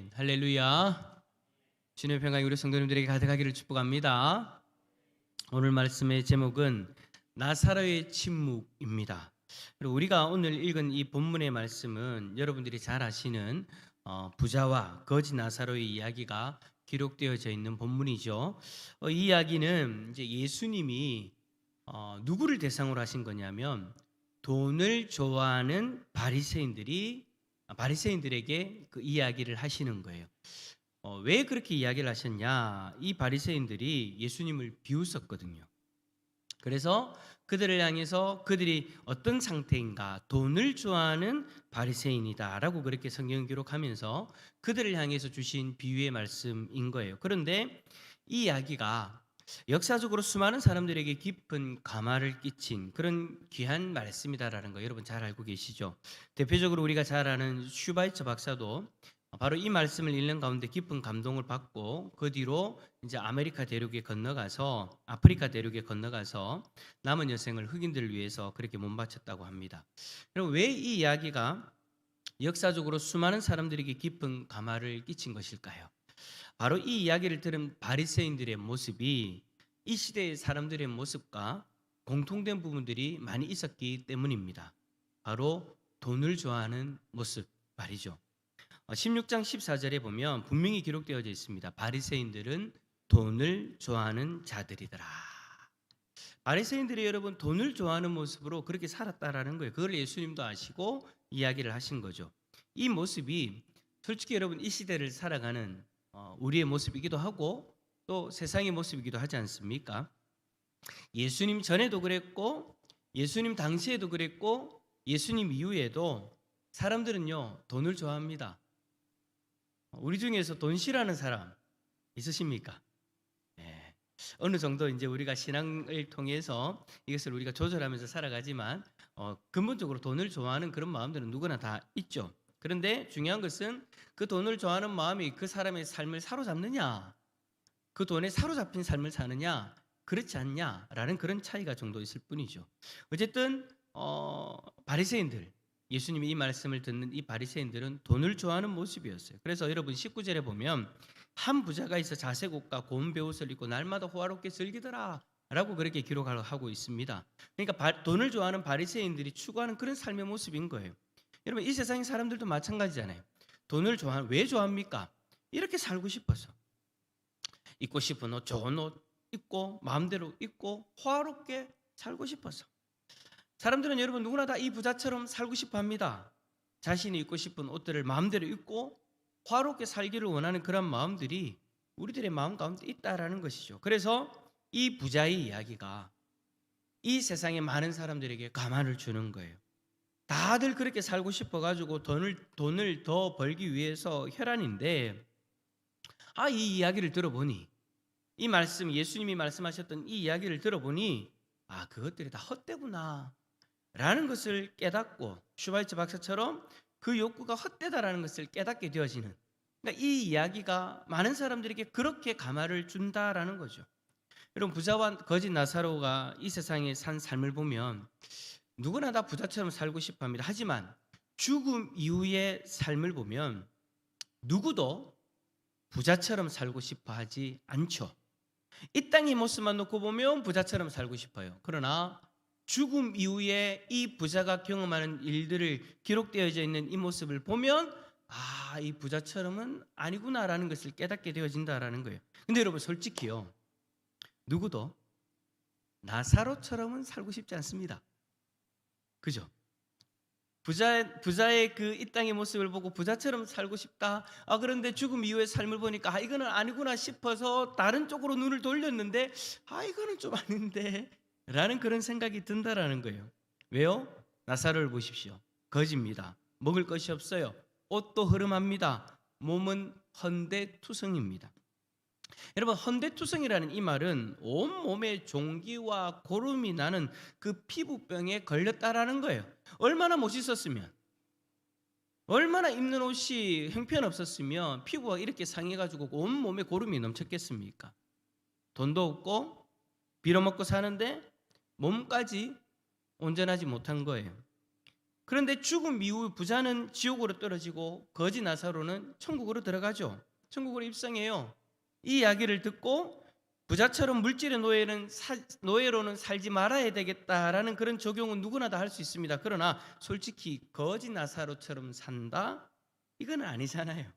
아멘. 할렐루야. 주님의 평강이 우리 성도님들에게 가득하기를 축복합니다. 오늘 말씀의 제목은 나사로의 침묵입니다. 그리고 우리가 오늘 읽은 이 본문의 말씀은 여러분들이 잘 아시는 부자와 거지 나사로의 이야기가 기록되어져 있는 본문이죠. 이 이야기는 이제 예수님이 누구를 대상으로 하신 거냐면 돈을 좋아하는 바리새인들에게 그 이야기를 하시는 거예요. 왜 그렇게 이야기를 하셨냐? 이 바리새인들이 예수님을 비웃었거든요. 그래서 그들을 향해서 그들이 어떤 상태인가, 돈을 좋아하는 바리새인이다라고 그렇게 성경 기록하면서 그들을 향해서 주신 비유의 말씀인 거예요. 그런데 이 이야기가 역사적으로 수많은 사람들에게 깊은 감화를 끼친 그런 귀한 말씀이다라는 거 여러분 잘 알고 계시죠? 대표적으로 우리가 잘 아는 슈바이처 박사도 바로 이 말씀을 읽는 가운데 깊은 감동을 받고 그 뒤로 이제 아프리카 대륙에 건너가서 남은 여생을 흑인들을 위해서 그렇게 몸바쳤다고 합니다. 그럼 왜 이 이야기가 역사적으로 수많은 사람들에게 깊은 감화를 끼친 것일까요? 바로 이 이야기를 들은 바리새인들의 모습이 이 시대의 사람들의 모습과 공통된 부분들이 많이 있었기 때문입니다. 바로 돈을 좋아하는 모습 말이죠. 16장 14절에 보면 분명히 기록되어져 있습니다. 바리새인들은 돈을 좋아하는 자들이더라. 바리새인들이 여러분 돈을 좋아하는 모습으로 그렇게 살았다라는 거예요. 그걸 예수님도 아시고 이야기를 하신 거죠. 이 모습이 솔직히 여러분 이 시대를 살아가는 우리의 모습이기도 하고 또 세상의 모습이기도 하지 않습니까? 예수님 전에도 그랬고 예수님 당시에도 그랬고 예수님 이후에도 사람들은요 돈을 좋아합니다. 우리 중에서 돈 싫어하는 사람 있으십니까? 예. 어느 정도 이제 우리가 신앙을 통해서 이것을 우리가 조절하면서 살아가지만 근본적으로 돈을 좋아하는 그런 마음들은 누구나 다 있죠. 그런데 중요한 것은 그 돈을 좋아하는 마음이 그 사람의 삶을 사로잡느냐, 그 돈에 사로잡힌 삶을 사느냐, 그렇지 않냐라는 그런 차이가 정도 있을 뿐이죠. 어쨌든 바리새인들, 예수님이 이 말씀을 듣는 이 바리새인들은 돈을 좋아하는 모습이었어요. 그래서 여러분 19절에 보면 한 부자가 있어 자색 옷과 고운 베옷을 입고 날마다 호화롭게 즐기더라 라고 그렇게 기록하고 있습니다. 그러니까 돈을 좋아하는 바리새인들이 추구하는 그런 삶의 모습인 거예요. 여러분 이 세상의 사람들도 마찬가지잖아요. 왜 좋아합니까? 이렇게 살고 싶어서. 입고 싶은 옷, 좋은 옷 입고 마음대로 입고 호화롭게 살고 싶어서. 사람들은 여러분 누구나 다 이 부자처럼 살고 싶어 합니다. 자신이 입고 싶은 옷들을 마음대로 입고 화롭게 살기를 원하는 그런 마음들이 우리들의 마음 가운데 있다라는 것이죠. 그래서 이 부자의 이야기가 이 세상의 많은 사람들에게 감화를 주는 거예요. 다들 그렇게 살고 싶어 가지고 돈을 더 벌기 위해서 혈안인데 이 이야기를 들어보니 이 말씀 예수님이 말씀하셨던 이 이야기를 들어보니 그것들이 다 헛되구나 라는 것을 깨닫고 슈바이처 박사처럼 그 욕구가 헛되다라는 것을 깨닫게 되어지는, 그러니까 이 이야기가 많은 사람들에게 그렇게 감화를 준다라는 거죠. 여러분 부자와 거지 나사로가 이 세상에 산 삶을 보면 누구나 다 부자처럼 살고 싶어 합니다. 하지만 죽음 이후의 삶을 보면 누구도 부자처럼 살고 싶어 하지 않죠. 이 땅의 모습만 놓고 보면 부자처럼 살고 싶어요. 그러나 죽음 이후에 이 부자가 경험하는 일들을 기록되어져 있는 이 모습을 보면 이 부자처럼은 아니구나라는 것을 깨닫게 되어진다라는 거예요. 근데 여러분 솔직히요, 누구도 나사로처럼은 살고 싶지 않습니다. 그죠? 부자의 그 이 땅의 모습을 보고 부자처럼 살고 싶다. 그런데 죽음 이후의 삶을 보니까 이거는 아니구나 싶어서 다른 쪽으로 눈을 돌렸는데 이거는 좀 아닌데 라는 그런 생각이 든다라는 거예요. 왜요? 나사로를 보십시오. 거지입니다. 먹을 것이 없어요. 옷도 흐름합니다. 몸은 헌데투성입니다. 여러분 헌데투성이라는 이 말은 온몸에 종기와 고름이 나는 그 피부병에 걸렸다라는 거예요. 얼마나 멋있었으면, 얼마나 입는 옷이 형편없었으면 피부가 이렇게 상해가지고 온몸에 고름이 넘쳤겠습니까? 돈도 없고 빌어먹고 사는데 몸까지 온전하지 못한 거예요. 그런데 죽음 이후 부자는 지옥으로 떨어지고 거지 나사로는 천국으로 들어가죠. 천국으로 입성해요. 이 이야기를 듣고 부자처럼 물질의 노예로는 살지 말아야 되겠다라는 그런 적용은 누구나 다 할 수 있습니다. 그러나 솔직히 거지 나사로처럼 산다? 이건 아니잖아요.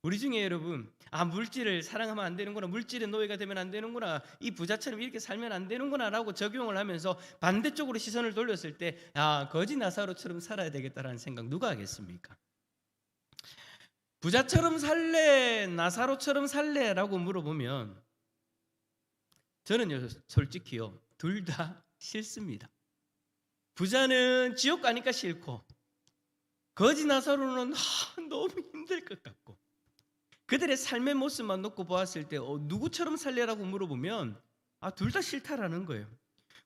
우리 중에 여러분, 물질을 사랑하면 안 되는구나, 물질의 노예가 되면 안 되는구나, 이 부자처럼 이렇게 살면 안 되는구나 라고 적용을 하면서 반대쪽으로 시선을 돌렸을 때 거지 나사로처럼 살아야 되겠다라는 생각 누가 하겠습니까? 부자처럼 살래, 나사로처럼 살래라고 물어보면 저는요, 솔직히요, 둘 다 싫습니다. 부자는 지옥 가니까 싫고, 거지 나사로는 너무 힘들 것 같고, 그들의 삶의 모습만 놓고 보았을 때 누구처럼 살래라고 물어보면 둘 다 싫다라는 거예요.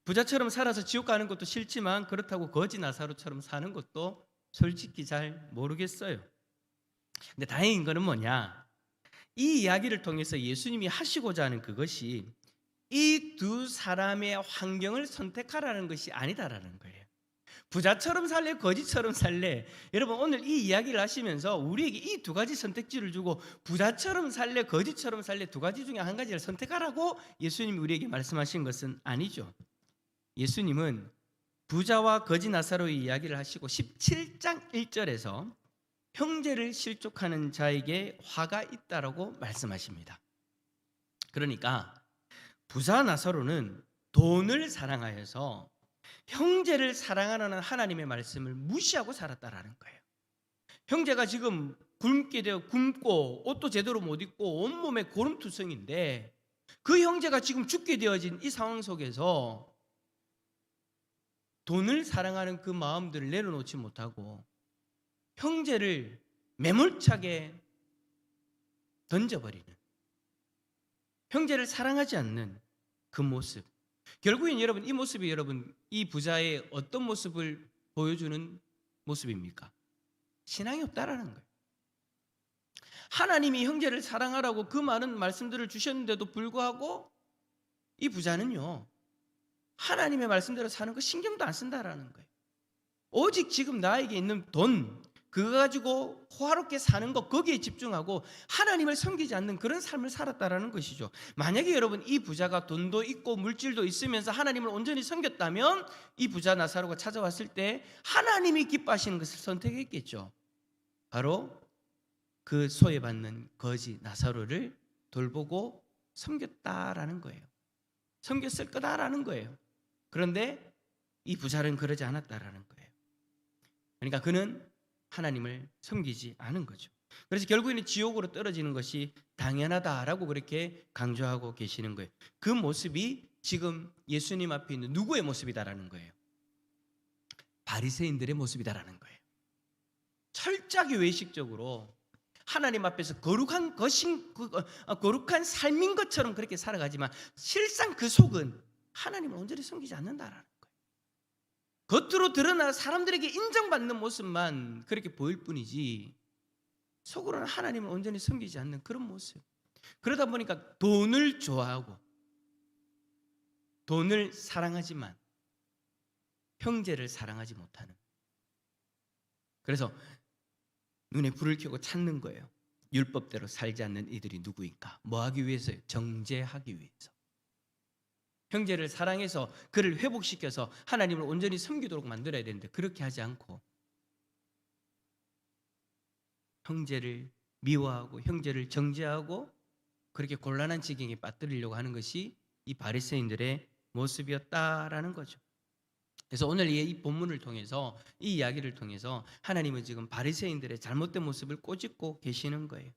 부자처럼 살아서 지옥 가는 것도 싫지만 그렇다고 거지 나사로처럼 사는 것도 솔직히 잘 모르겠어요. 근데 다행인 거는 뭐냐? 이 이야기를 통해서 예수님이 하시고자 하는 그것이 이 두 사람의 환경을 선택하라는 것이 아니다라는 거예요. 부자처럼 살래, 거지처럼 살래. 여러분, 오늘 이 이야기를 하시면서 우리에게 이 두 가지 선택지를 주고 부자처럼 살래, 거지처럼 살래, 두 가지 중에 한 가지를 선택하라고 예수님이 우리에게 말씀하신 것은 아니죠. 예수님은 부자와 거지 나사로의 이야기를 하시고 17장 1절에서 형제를 실족하는 자에게 화가 있다라고 말씀하십니다. 그러니까 부자 나사로는 돈을 사랑하여서 형제를 사랑하는 하나님의 말씀을 무시하고 살았다라는 거예요. 형제가 지금 굶고 옷도 제대로 못 입고 온몸에 고름투성인데 그 형제가 지금 죽게 되어진 이 상황 속에서 돈을 사랑하는 그 마음들을 내려놓지 못하고 형제를 매몰차게 던져버리는, 형제를 사랑하지 않는 그 모습, 결국엔 여러분 이 모습이 여러분 이 부자의 어떤 모습을 보여주는 모습입니까? 신앙이 없다라는 거예요. 하나님이 형제를 사랑하라고 그 많은 말씀들을 주셨는데도 불구하고 이 부자는요, 하나님의 말씀대로 사는 거 신경도 안 쓴다라는 거예요. 오직 지금 나에게 있는 돈, 그거 가지고 호화롭게 사는 것, 거기에 집중하고 하나님을 섬기지 않는 그런 삶을 살았다라는 것이죠. 만약에 여러분 이 부자가 돈도 있고 물질도 있으면서 하나님을 온전히 섬겼다면 이 부자 나사로가 찾아왔을 때 하나님이 기뻐하시는 것을 선택했겠죠. 바로 그 소외받는 거지 나사로를 돌보고 섬겼다라는 거예요. 섬겼을 거다라는 거예요. 그런데 이 부자는 그러지 않았다라는 거예요. 그러니까 그는 하나님을 섬기지 않은 거죠. 그래서 결국에는 지옥으로 떨어지는 것이 당연하다라고 그렇게 강조하고 계시는 거예요. 그 모습이 지금 예수님 앞에 있는 누구의 모습이다라는 거예요? 바리새인들의 모습이다라는 거예요. 철저하게 외식적으로 하나님 앞에서 거룩한 삶인 것처럼 그렇게 살아가지만 실상 그 속은 하나님을 온전히 섬기지 않는다라는 거예요. 겉으로 드러나 사람들에게 인정받는 모습만 그렇게 보일 뿐이지 속으로는 하나님을 온전히 섬기지 않는 그런 모습. 그러다 보니까 돈을 좋아하고 돈을 사랑하지만 형제를 사랑하지 못하는, 그래서 눈에 불을 켜고 찾는 거예요. 율법대로 살지 않는 이들이 누구인가? 뭐 하기 위해서요? 정죄하기 위해서. 형제를 사랑해서 그를 회복시켜서 하나님을 온전히 섬기도록 만들어야 되는데 그렇게 하지 않고 형제를 미워하고 형제를 정죄하고 그렇게 곤란한 지경에 빠뜨리려고 하는 것이 이 바리새인들의 모습이었다라는 거죠. 그래서 오늘 이 본문을 통해서 이 이야기를 통해서 하나님은 지금 바리새인들의 잘못된 모습을 꼬집고 계시는 거예요.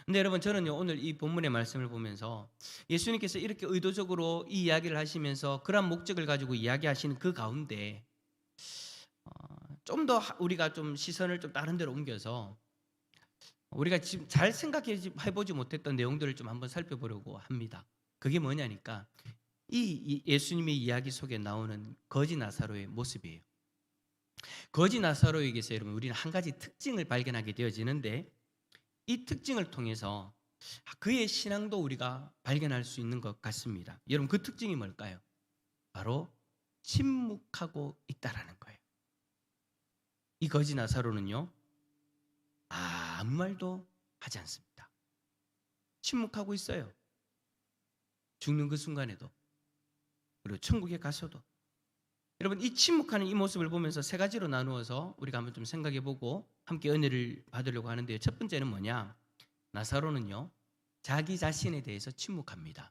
근데 여러분 저는요 오늘 이 본문의 말씀을 보면서 예수님께서 이렇게 의도적으로 이 이야기를 하시면서 그런 목적을 가지고 이야기하시는 그 가운데 좀 더 우리가 좀 시선을 좀 다른 데로 옮겨서 우리가 지금 잘 생각해보지 못했던 내용들을 좀 한번 살펴보려고 합니다. 그게 뭐냐니까 이 예수님의 이야기 속에 나오는 거지 나사로의 모습이에요. 거지 나사로에게서 여러분 우리는 한 가지 특징을 발견하게 되어지는데 이 특징을 통해서 그의 신앙도 우리가 발견할 수 있는 것 같습니다. 여러분 그 특징이 뭘까요? 바로 침묵하고 있다라는 거예요. 이 거지 나사로는요, 아무 말도 하지 않습니다. 침묵하고 있어요. 죽는 그 순간에도, 그리고 천국에 가서도. 여러분, 이 침묵하는 이 모습을 보면서 세 가지로 나누어서 우리가 한번 좀 생각해보고 함께 은혜를 받으려고 하는데요. 첫 번째는 뭐냐? 나사로는요, 자기 자신에 대해서 침묵합니다.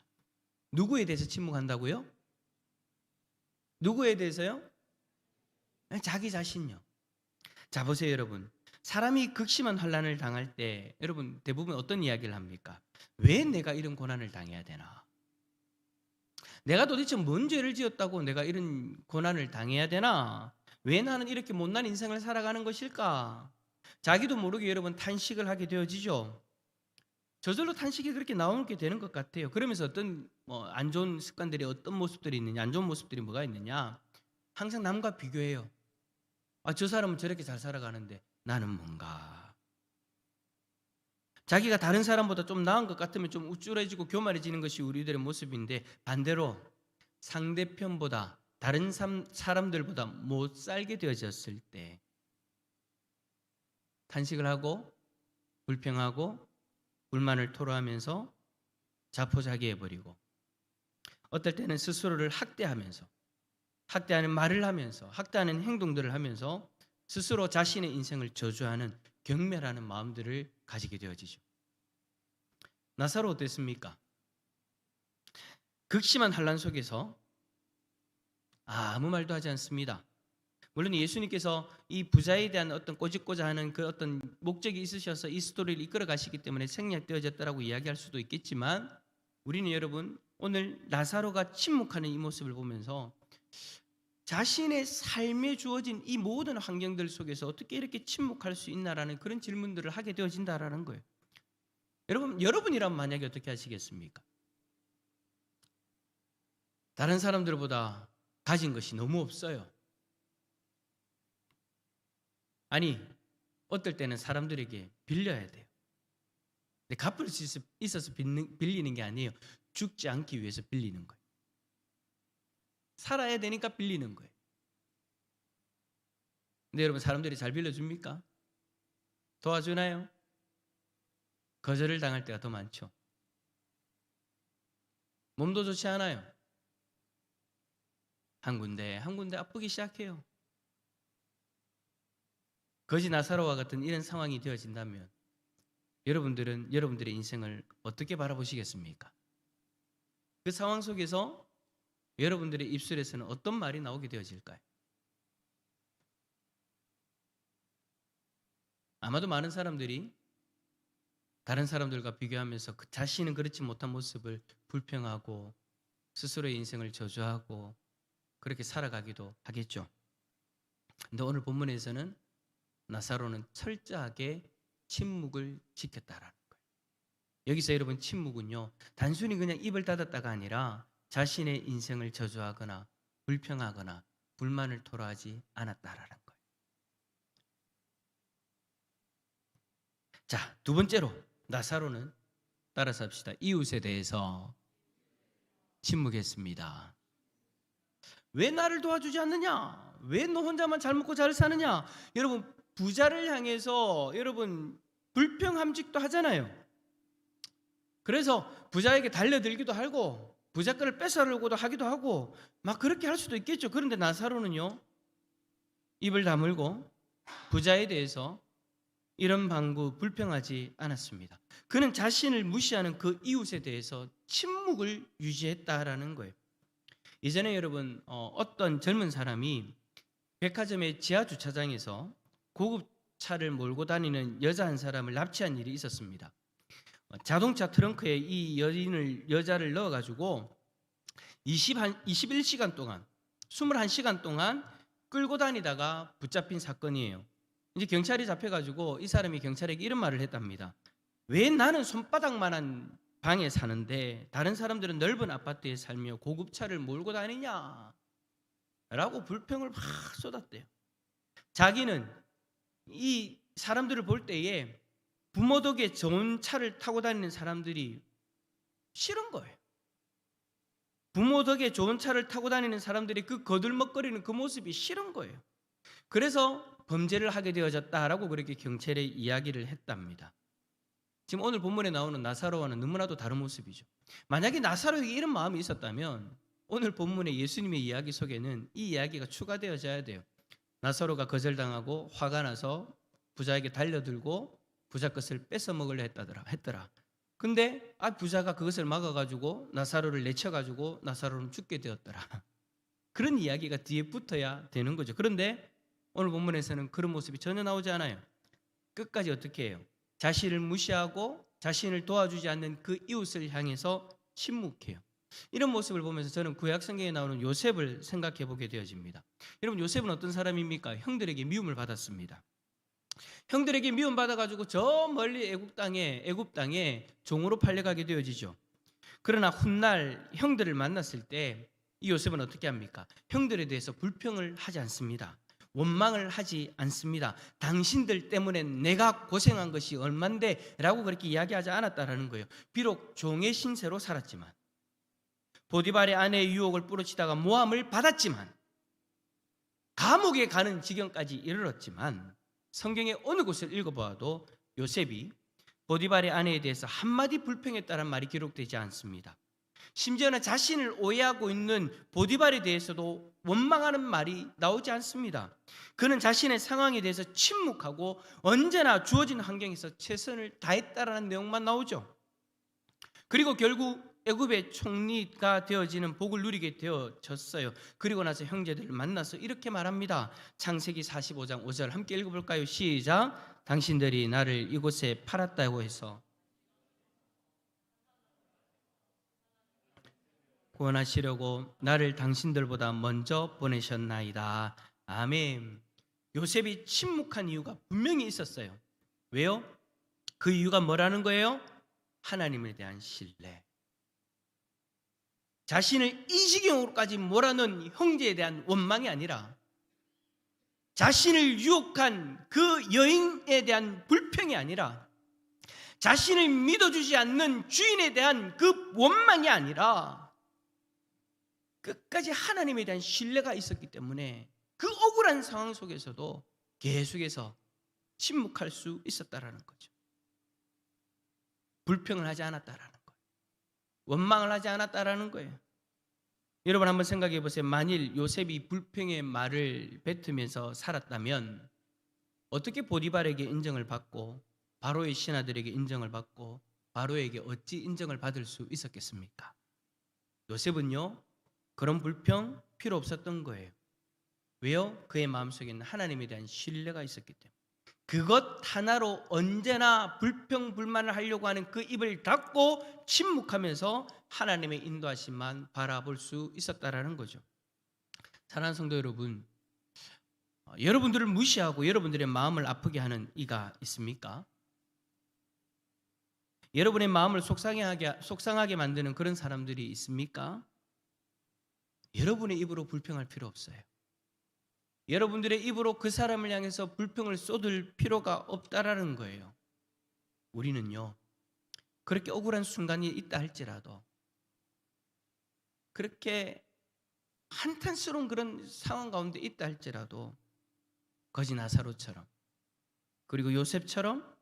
누구에 대해서 침묵한다고요? 누구에 대해서요? 자기 자신요. 자, 보세요, 여러분. 사람이 극심한 환난을 당할 때 여러분 대부분 어떤 이야기를 합니까? 왜 내가 이런 고난을 당해야 되나? 내가 도대체 뭔 죄를 지었다고 내가 이런 고난을 당해야 되나? 왜 나는 이렇게 못난 인생을 살아가는 것일까? 자기도 모르게 여러분 탄식을 하게 되어지죠. 저절로 탄식이 그렇게 나오게 되는 것 같아요. 그러면서 어떤 안 좋은 습관들이 어떤 모습들이 있느냐, 안 좋은 모습들이 뭐가 있느냐? 항상 남과 비교해요. 저 사람은 저렇게 잘 살아가는데 나는 뭔가. 자기가 다른 사람보다 좀 나은 것 같으면 좀 우쭐해지고 교만해지는 것이 우리들의 모습인데, 반대로 상대편보다 다른 사람들보다 못 살게 되어졌을 때 탄식을 하고 불평하고 불만을 토로하면서 자포자기해버리고, 어떨 때는 스스로를 학대하면서, 학대하는 말을 하면서, 학대하는 행동들을 하면서 스스로 자신의 인생을 저주하는 경멸하는 마음들을 가지게 되어지죠. 나사로 어땠습니까? 극심한 환난 속에서 아무 말도 하지 않습니다. 물론 예수님께서 이 부자에 대한 어떤 꼬집고자 하는 그 어떤 목적이 있으셔서 이 스토리를 이끌어 가시기 때문에 생략되어졌다라고 이야기할 수도 있겠지만, 우리는 여러분 오늘 나사로가 침묵하는 이 모습을 보면서 자신의 삶에 주어진 이 모든 환경들 속에서 어떻게 이렇게 침묵할 수 있나라는 그런 질문들을 하게 되어진다라는 거예요. 여러분이라면 만약에 어떻게 하시겠습니까? 다른 사람들보다 가진 것이 너무 없어요. 아니, 어떨 때는 사람들에게 빌려야 돼요. 근데 갚을 수 있어서 빌리는 게 아니에요. 죽지 않기 위해서 빌리는 거예요. 살아야 되니까 빌리는 거예요. 근데 여러분, 사람들이 잘 빌려줍니까? 도와주나요? 거절을 당할 때가 더 많죠. 몸도 좋지 않아요. 한 군데 아프기 시작해요. 거지 나사로와 같은 이런 상황이 되어진다면 여러분들은 여러분들의 인생을 어떻게 바라보시겠습니까? 그 상황 속에서 여러분들의 입술에서는 어떤 말이 나오게 되어질까요? 아마도 많은 사람들이 다른 사람들과 비교하면서 그 자신은 그렇지 못한 모습을 불평하고 스스로의 인생을 저주하고 그렇게 살아가기도 하겠죠. 근데 오늘 본문에서는 나사로는 철저하게 침묵을 지켰다라는 거예요. 여기서 여러분, 침묵은요, 단순히 그냥 입을 닫았다가 아니라 자신의 인생을 저주하거나 불평하거나 불만을 토로하지 않았다라는 거예요. 자, 두 번째로 나사로는, 따라서 합시다, 이웃에 대해서 침묵했습니다. 왜 나를 도와주지 않느냐? 왜 너 혼자만 잘 먹고 잘 사느냐? 여러분, 부자를 향해서 여러분 불평함직도 하잖아요. 그래서 부자에게 달려들기도 하고 부자 거를 뺏어려고도 하기도 하고 막 그렇게 할 수도 있겠죠. 그런데 나사로는요, 입을 다물고 부자에 대해서 이런 방구 불평하지 않았습니다. 그는 자신을 무시하는 그 이웃에 대해서 침묵을 유지했다라는 거예요. 예전에 여러분 어떤 젊은 사람이 백화점의 지하 주차장에서 고급 차를 몰고 다니는 여자 한 사람을 납치한 일이 있었습니다. 자동차 트렁크에 이 여자를 넣어가지고 21시간 동안 21시간 동안 끌고 다니다가 붙잡힌 사건이에요. 이제 경찰이 잡혀가지고 이 사람이 경찰에게 이런 말을 했답니다. 왜 나는 손바닥만한 방에 사는데 다른 사람들은 넓은 아파트에 살며 고급차를 몰고 다니냐? 라고 불평을 막 쏟았대요. 자기는 이 사람들을 볼 때에 부모 덕에 좋은 차를 타고 다니는 사람들이 싫은 거예요. 부모 덕에 좋은 차를 타고 다니는 사람들이 그 거들먹거리는 그 모습이 싫은 거예요. 그래서 범죄를 하게 되어졌다라고 그렇게 경찰에 이야기를 했답니다. 지금 오늘 본문에 나오는 나사로와는 너무나도 다른 모습이죠. 만약에 나사로에게 이런 마음이 있었다면 오늘 본문의 예수님의 이야기 속에는 이 이야기가 추가되어져야 돼요. 나사로가 거절당하고 화가 나서 부자에게 달려들고 부자 것을 뺏어 먹으려 했더라. 근데 부자가 그것을 막아가지고 나사로를 내쳐가지고 나사로는 죽게 되었더라. 그런 이야기가 뒤에 붙어야 되는 거죠. 그런데 오늘 본문에서는 그런 모습이 전혀 나오지 않아요. 끝까지 어떻게 해요? 자신을 무시하고 자신을 도와주지 않는 그 이웃을 향해서 침묵해요. 이런 모습을 보면서 저는 구약 성경에 나오는 요셉을 생각해 보게 되어집니다. 여러분, 요셉은 어떤 사람입니까? 형들에게 미움을 받았습니다. 형들에게 미움 받아가지고 저 멀리 애굽 땅에 종으로 팔려가게 되어지죠. 그러나 훗날 형들을 만났을 때 이 요셉은 어떻게 합니까? 형들에 대해서 불평을 하지 않습니다. 원망을 하지 않습니다. 당신들 때문에 내가 고생한 것이 얼만데 라고 그렇게 이야기하지 않았다라는 거예요. 비록 종의 신세로 살았지만, 보디발의 아내의 유혹을 뿌리치다가 모함을 받았지만, 감옥에 가는 지경까지 이르렀지만, 성경의 어느 곳을 읽어보아도 요셉이 보디발의 아내에 대해서 한마디 불평했다는 말이 기록되지 않습니다. 심지어는 자신을 오해하고 있는 보디발에 대해서도 원망하는 말이 나오지 않습니다. 그는 자신의 상황에 대해서 침묵하고 언제나 주어진 환경에서 최선을 다했다라는 내용만 나오죠. 그리고 결국 애굽의 총리가 되어지는 복을 누리게 되어졌어요. 그리고 나서 형제들을 만나서 이렇게 말합니다. 창세기 45장 5절 함께 읽어볼까요? 시작. 당신들이 나를 이곳에 팔았다고 해서 구원하시려고 나를 당신들보다 먼저 보내셨나이다. 아멘. 요셉이 침묵한 이유가 분명히 있었어요. 왜요? 그 이유가 뭐라는 거예요? 하나님에 대한 신뢰. 자신을 이 지경으로까지 몰아넣은 형제에 대한 원망이 아니라 자신을 유혹한 그 여인에 대한 불평이 아니라 자신을 믿어주지 않는 주인에 대한 그 원망이 아니라 끝까지 하나님에 대한 신뢰가 있었기 때문에 그 억울한 상황 속에서도 계속해서 침묵할 수 있었다라는 거죠. 불평을 하지 않았다라는 거예요. 원망을 하지 않았다라는 거예요. 여러분 한번 생각해 보세요. 만일 요셉이 불평의 말을 뱉으면서 살았다면 어떻게 보디발에게 인정을 받고 바로의 신하들에게 인정을 받고 바로에게 어찌 인정을 받을 수 있었겠습니까? 요셉은요, 그런 불평 필요 없었던 거예요. 왜요? 그의 마음속에는 하나님에 대한 신뢰가 있었기 때문에. 그것 하나로 언제나 불평 불만을 하려고 하는 그 입을 닫고 침묵하면서 하나님의 인도하심만 바라볼 수 있었다라는 거죠. 사랑하는 성도 여러분, 여러분들을 무시하고 여러분들의 마음을 아프게 하는 이가 있습니까? 여러분의 마음을 속상하게 만드는 그런 사람들이 있습니까? 여러분의 입으로 불평할 필요 없어요. 여러분들의 입으로 그 사람을 향해서 불평을 쏟을 필요가 없다라는 거예요. 우리는요, 그렇게 억울한 순간이 있다 할지라도, 그렇게 한탄스러운 그런 상황 가운데 있다 할지라도 거지 나사로처럼 그리고 요셉처럼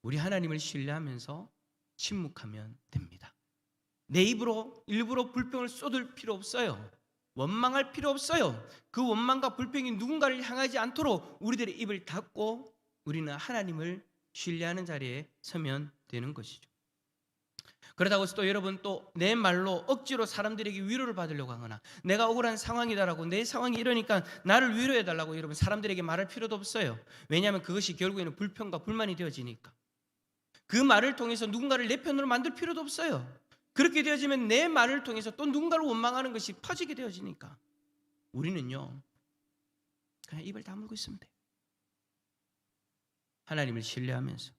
우리 하나님을 신뢰하면서 침묵하면 됩니다. 내 입으로 일부러 불평을 쏟을 필요 없어요. 원망할 필요 없어요. 그 원망과 불평이 누군가를 향하지 않도록 우리들의 입을 닫고 우리는 하나님을 신뢰하는 자리에 서면 되는 것이죠. 그러다고 해서 또 여러분 또 내 말로 억지로 사람들에게 위로를 받으려고 하거나 내가 억울한 상황이다라고 내 상황이 이러니까 나를 위로해달라고 여러분 사람들에게 말할 필요도 없어요. 왜냐하면 그것이 결국에는 불평과 불만이 되어지니까. 그 말을 통해서 누군가를 내 편으로 만들 필요도 없어요. 그렇게 되어지면 내 말을 통해서 또 누군가를 원망하는 것이 퍼지게 되어지니까 우리는요 그냥 입을 다물고 있으면 돼요. 하나님을 신뢰하면서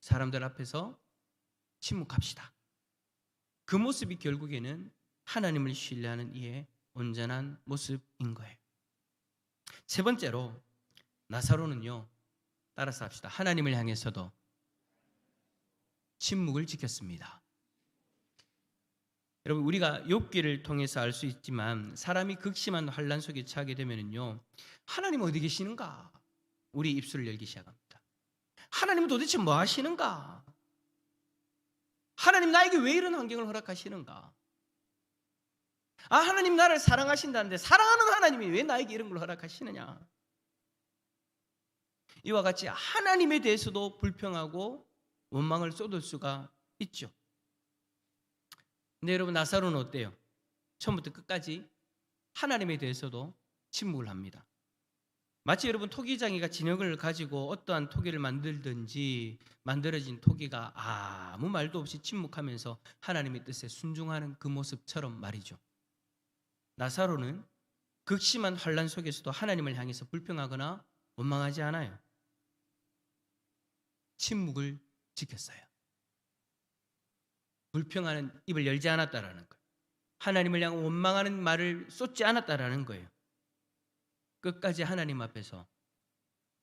사람들 앞에서 침묵합시다. 그 모습이 결국에는 하나님을 신뢰하는 이의 온전한 모습인 거예요. 세 번째로 나사로는요 따라서 합시다. 하나님을 향해서도 침묵을 지켰습니다. 여러분 우리가 욥기를 통해서 알 수 있지만 사람이 극심한 환난 속에 처하게 되면은요 하나님 어디 계시는가? 우리 입술을 열기 시작합니다. 하나님은 도대체 뭐 하시는가? 하나님 나에게 왜 이런 환경을 허락하시는가? 아, 하나님 나를 사랑하신다는데 사랑하는 하나님이 왜 나에게 이런 걸 허락하시느냐? 이와 같이 하나님에 대해서도 불평하고 원망을 쏟을 수가 있죠. 근데 여러분, 나사로는 어때요? 처음부터 끝까지 하나님에 대해서도 침묵을 합니다. 마치 여러분, 토기장이가 진흙을 가지고 어떠한 토기를 만들든지 만들어진 토기가 아무 말도 없이 침묵하면서 하나님의 뜻에 순종하는 그 모습처럼 말이죠. 나사로는 극심한 환난 속에서도 하나님을 향해서 불평하거나 원망하지 않아요. 침묵을 지켰어요. 불평하는 입을 열지 않았다라는 거예요. 하나님을 향해 원망하는 말을 쏟지 않았다라는 거예요. 끝까지 하나님 앞에서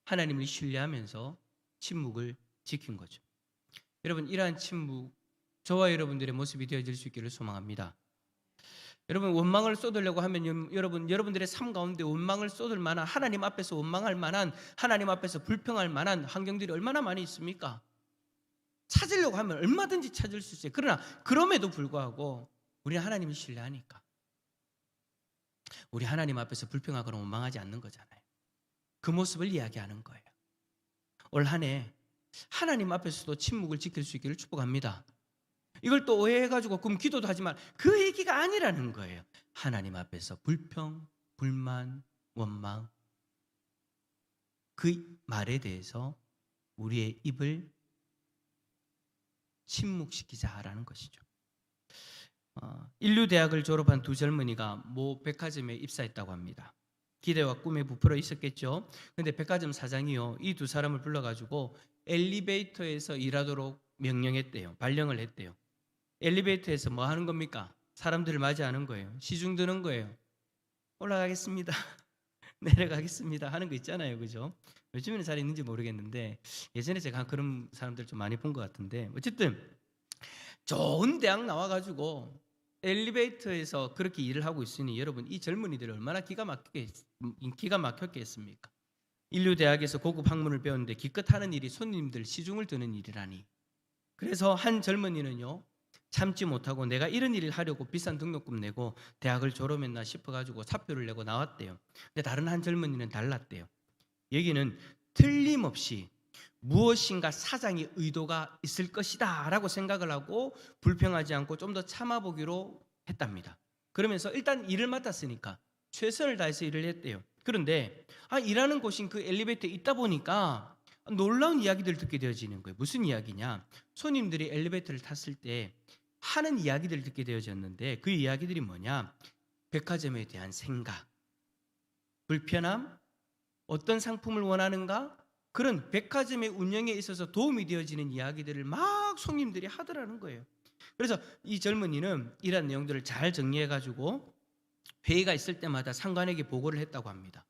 하나님을 신뢰하면서 침묵을 지킨 거죠. 여러분, 이러한 침묵, 저와 여러분들의 모습이 되어질 수 있기를 소망합니다. 여러분, 원망을 쏟으려고 하면 여러분들의 삶 가운데 원망을 쏟을 만한, 하나님 앞에서 원망할 만한, 하나님 앞에서 불평할 만한 환경들이 얼마나 많이 있습니까? 찾으려고 하면 얼마든지 찾을 수 있어요. 그러나 그럼에도 불구하고 우리는 하나님을 신뢰하니까 우리 하나님 앞에서 불평하거나 원망하지 않는 거잖아요. 그 모습을 이야기하는 거예요. 올 한 해 하나님 앞에서도 침묵을 지킬 수 있기를 축복합니다. 이걸 또 오해해가지고 그럼 기도도 하지만 그 얘기가 아니라는 거예요. 하나님 앞에서 불평, 불만, 원망, 그 말에 대해서 우리의 입을 침묵시키자라는 것이죠. 인류대학을 졸업한 두 젊은이가 모 백화점에 입사했다고 합니다. 기대와 꿈에 부풀어 있었겠죠. 근데 백화점 사장이요, 이 두 사람을 불러가지고 엘리베이터에서 일하도록 명령했대요. 발령을 했대요. 엘리베이터에서 뭐 하는 겁니까? 사람들을 맞이하는 거예요. 시중 드는 거예요. 올라가겠습니다. 내려가겠습니다. 하는 거 있잖아요. 그죠? 요즘에는 잘 있는지 모르겠는데 예전에 제가 그런 사람들 좀 많이 본 것 같은데, 어쨌든 좋은 대학 나와가지고 엘리베이터에서 그렇게 일을 하고 있으니 여러분, 이 젊은이들이 얼마나 기가 막혔겠습니까? 인류대학에서 고급 학문을 배웠는데 기껏 하는 일이 손님들 시중을 드는 일이라니. 그래서 한 젊은이는요, 참지 못하고 내가 이런 일을 하려고 비싼 등록금 내고 대학을 졸업했나 싶어가지고 사표를 내고 나왔대요. 근데 다른 한 젊은이는 달랐대요. 여기는 틀림없이 무엇인가 사장의 의도가 있을 것이다 라고 생각을 하고 불평하지 않고 좀 더 참아보기로 했답니다. 그러면서 일단 일을 맡았으니까 최선을 다해서 일을 했대요. 그런데 일하는 곳인 그 엘리베이터에 있다 보니까 놀라운 이야기들을 듣게 되어지는 거예요. 무슨 이야기냐? 손님들이 엘리베이터를 탔을 때 하는 이야기들을 듣게 되어졌는데 그 이야기들이 뭐냐? 백화점에 대한 생각, 불편함, 어떤 상품을 원하는가? 그런 백화점의 운영에 있어서 도움이 되어지는 이야기들을 막 손님들이 하더라는 거예요. 그래서 이 젊은이는 이런 내용들을 잘 정리해가지고 회의가 있을 때마다 상관에게 보고를 했다고 합니다.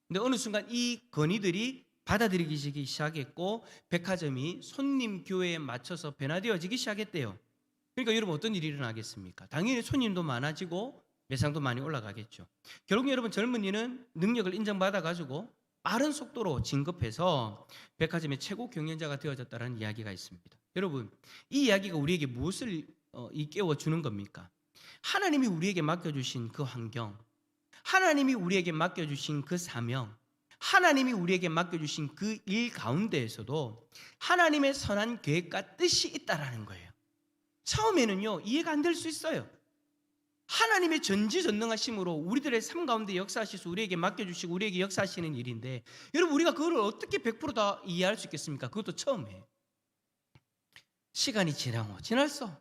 근데 어느 순간 이 건의들이 받아들이기 시작했고 백화점이 손님 교회에 맞춰서 변화되어지기 시작했대요. 그러니까 여러분, 어떤 일이 일어나겠습니까? 당연히 손님도 많아지고 매상도 많이 올라가겠죠. 결국 여러분, 젊은이는 능력을 인정받아가지고 빠른 속도로 진급해서 백화점의 최고 경영자가 되어졌다는 이야기가 있습니다. 여러분, 이 이야기가 우리에게 무엇을 일깨워주는 겁니까? 하나님이 우리에게 맡겨주신 그 환경, 하나님이 우리에게 맡겨주신 그 사명, 하나님이 우리에게 맡겨주신 그 일 가운데에서도 하나님의 선한 계획과 뜻이 있다라는 거예요. 처음에는요, 이해가 안 될 수 있어요. 하나님의 전지전능하심으로 우리들의 삶 가운데 역사하셔서 우리에게 맡겨주시고 우리에게 역사하시는 일인데, 여러분, 우리가 그걸 어떻게 100% 이해할 수 있겠습니까? 그것도 처음에. 시간이 지날서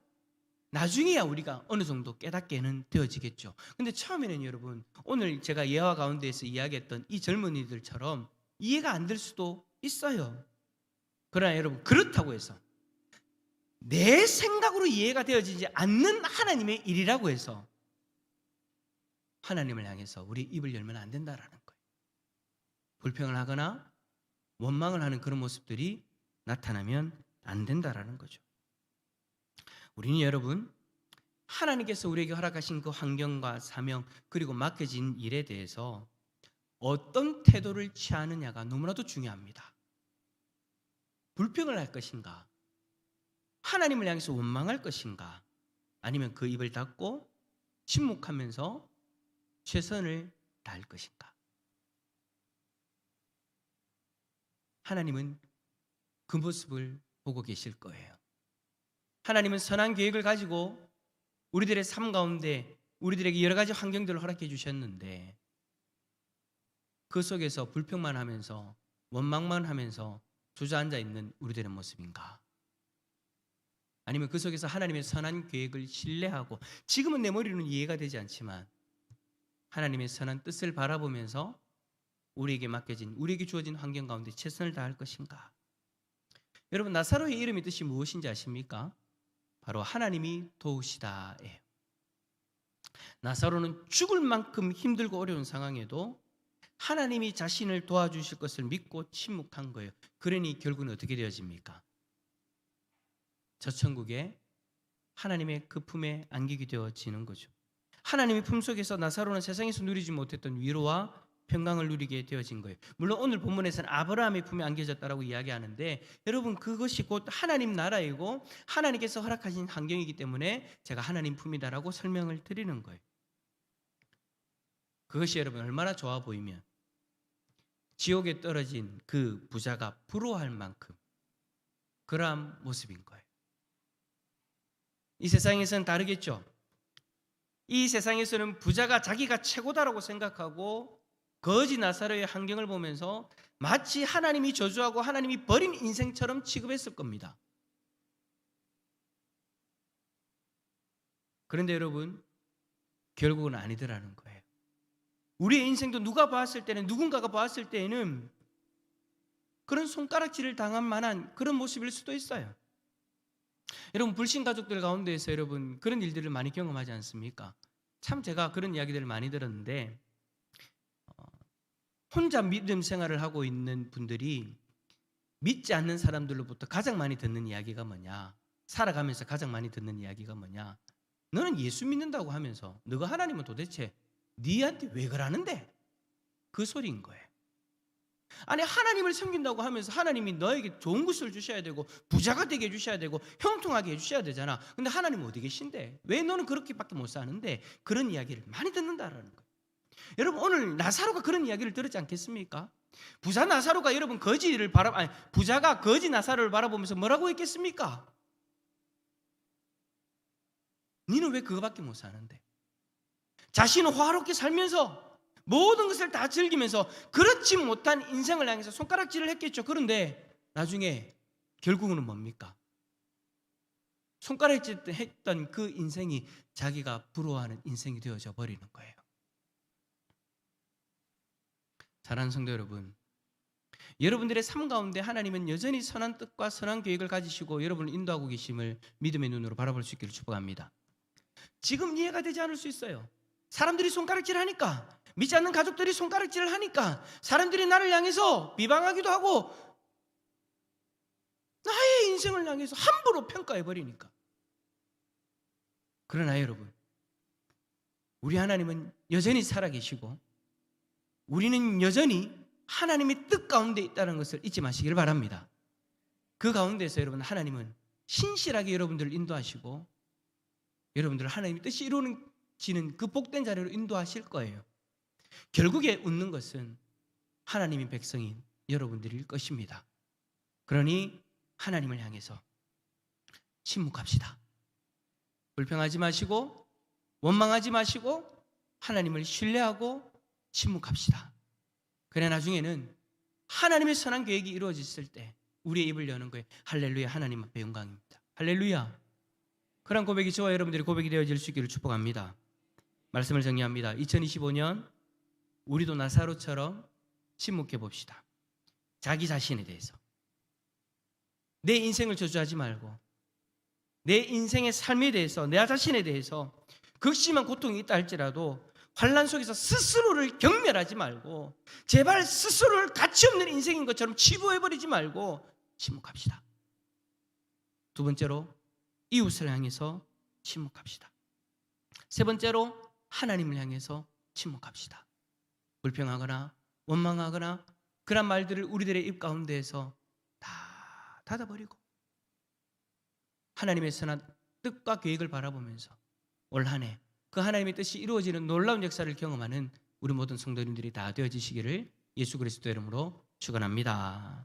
나중에야 우리가 어느 정도 깨닫게는 되어지겠죠. 근데 처음에는 여러분, 오늘 제가 예화 가운데에서 이야기했던 이 젊은이들처럼 이해가 안 될 수도 있어요. 그러나 여러분, 그렇다고 해서 내 생각으로 이해가 되어지지 않는 하나님의 일이라고 해서 하나님을 향해서 우리 입을 열면 안 된다라는 거예요. 불평을 하거나 원망을 하는 그런 모습들이 나타나면 안 된다라는 거죠. 우리는 여러분, 하나님께서 우리에게 허락하신 그 환경과 사명, 그리고 맡겨진 일에 대해서 어떤 태도를 취하느냐가 너무나도 중요합니다. 불평을 할 것인가? 하나님을 향해서 원망할 것인가? 아니면 그 입을 닫고 침묵하면서 최선을 다할 것인가? 하나님은 그 모습을 보고 계실 거예요. 하나님은 선한 계획을 가지고 우리들의 삶 가운데 우리들에게 여러 가지 환경들을 허락해 주셨는데 그 속에서 불평만 하면서 원망만 하면서 주저앉아 있는 우리들의 모습인가? 아니면 그 속에서 하나님의 선한 계획을 신뢰하고 지금은 내 머리로는 이해가 되지 않지만 하나님의 선한 뜻을 바라보면서 우리에게 주어진 환경 가운데 최선을 다할 것인가? 여러분, 나사로의 이름의 뜻이 무엇인지 아십니까? 바로 하나님이 도우시다예요. 나사로는 죽을 만큼 힘들고 어려운 상황에도 하나님이 자신을 도와주실 것을 믿고 침묵한 거예요. 그러니 결국은 어떻게 되어집니까? 저 천국에 하나님의 그 품에 안기게 되어지는 거죠. 하나님의 품속에서 나사로는 세상에서 누리지 못했던 위로와 평강을 누리게 되어진 거예요. 물론 오늘 본문에서는 아브라함의 품에 안겨졌다라고 이야기하는데 여러분, 그것이 곧 하나님 나라이고 하나님께서 허락하신 환경이기 때문에 제가 하나님 품이다라고 설명을 드리는 거예요. 그것이 여러분 얼마나 좋아 보이면 지옥에 떨어진 그 부자가 부러워할 만큼 그러한 모습인 거예요. 이 세상에서는 다르겠죠. 이 세상에서는 부자가 자기가 최고다라고 생각하고 거지 나사로의 환경을 보면서 마치 하나님이 저주하고 하나님이 버린 인생처럼 취급했을 겁니다. 그런데 여러분, 결국은 아니더라는 거예요. 우리의 인생도 누군가가 봤을 때에는 그런 손가락질을 당한 만한 그런 모습일 수도 있어요. 여러분, 불신 가족들 가운데에서 여러분 그런 일들을 많이 경험하지 않습니까? 참 제가 그런 이야기들을 많이 들었는데 혼자 믿음 생활을 하고 있는 분들이 믿지 않는 사람들로부터 가장 많이 듣는 이야기가 뭐냐? 살아가면서 가장 많이 듣는 이야기가 뭐냐? 너는 예수 믿는다고 하면서 너가 하나님은 도대체 니한테 왜 그러는데? 그 소리인 거예요. 아니, 하나님을 섬긴다고 하면서 하나님이 너에게 좋은 것을 주셔야 되고 부자가 되게 해주셔야 되고 형통하게 해주셔야 되잖아. 근데 하나님은 어디 계신데? 왜 너는 그렇게밖에 못 사는데? 그런 이야기를 많이 듣는다라는 거예요. 여러분, 오늘 나사로가 그런 이야기를 들었지 않겠습니까? 부자가 거지 나사로를 바라보면서 뭐라고 했겠습니까? 니는 왜 그거밖에 못 사는데? 자신은 화롭게 살면서 모든 것을 다 즐기면서 그렇지 못한 인생을 향해서 손가락질을 했겠죠. 그런데 나중에 결국은 뭡니까? 손가락질 했던 그 인생이 자기가 부러워하는 인생이 되어져 버리는 거예요. 사랑하는 성도 여러분, 여러분들의 삶 가운데 하나님은 여전히 선한 뜻과 선한 계획을 가지시고 여러분을 인도하고 계심을 믿음의 눈으로 바라볼 수 있기를 축복합니다. 지금 이해가 되지 않을 수 있어요. 사람들이 손가락질을 하니까, 믿지 않는 가족들이 손가락질을 하니까 사람들이 나를 향해서 비방하기도 하고 나의 인생을 향해서 함부로 평가해버리니까. 그러나 여러분, 우리 하나님은 여전히 살아계시고 우리는 여전히 하나님의 뜻 가운데 있다는 것을 잊지 마시기를 바랍니다. 그 가운데서 여러분, 하나님은 신실하게 여러분들을 인도하시고 여러분들을 하나님의 뜻이 이루어지는 그 복된 자리로 인도하실 거예요. 결국에 웃는 것은 하나님의 백성인 여러분들일 것입니다. 그러니 하나님을 향해서 침묵합시다. 불평하지 마시고 원망하지 마시고 하나님을 신뢰하고 침묵합시다. 그래 나중에는 하나님의 선한 계획이 이루어졌을 때 우리의 입을 여는 거예요. 할렐루야, 하나님 앞에 영광입니다. 할렐루야. 그런 고백이 저와 여러분들이 고백이 되어질 수 있기를 축복합니다. 말씀을 정리합니다. 2025년 우리도 나사로처럼 침묵해 봅시다. 자기 자신에 대해서, 내 인생을 저주하지 말고 내 인생의 삶에 대해서, 내 자신에 대해서 극심한 고통이 있다 할지라도 환난 속에서 스스로를 경멸하지 말고 제발 스스로를 가치없는 인생인 것처럼 치부해버리지 말고 침묵합시다. 두 번째로 이웃을 향해서 침묵합시다. 세 번째로 하나님을 향해서 침묵합시다. 불평하거나 원망하거나 그런 말들을 우리들의 입 가운데에서 다 닫아버리고 하나님의 선한 뜻과 계획을 바라보면서 올 한 해 그 하나님의 뜻이 이루어지는 놀라운 역사를 경험하는 우리 모든 성도님들이 다 되어지시기를 예수 그리스도 이름으로 축원합니다.